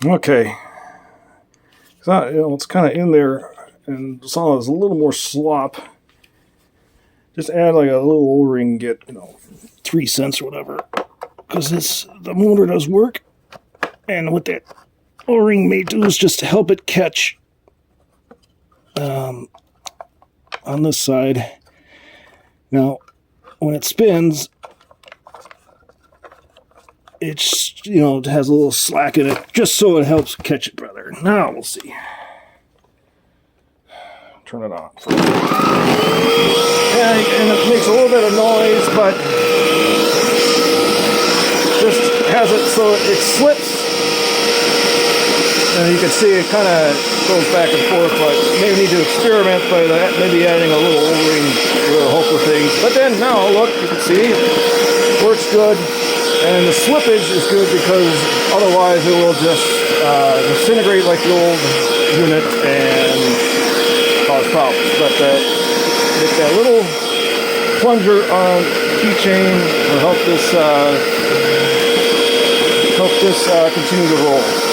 Okay. So, it's kind of in there, and saw there's a little more slop. Just add like a little O-ring, get 3 cents or whatever, because the motor does work, and what that O-ring may do is just to help it catch on this side. Now, when it spins, it's it has a little slack in it, just so it helps catch it better. Now we'll see. Turn it on. And it makes a little bit of noise, but just has it so it slips. And you can see it kind of goes back and forth, but maybe need to experiment by maybe adding a little O-ring will help with things. But then now, look, you can see it works good. And the slippage is good because otherwise it will just disintegrate like the old unit and cause problems. But with that little plunger on keychain will help this continue to roll.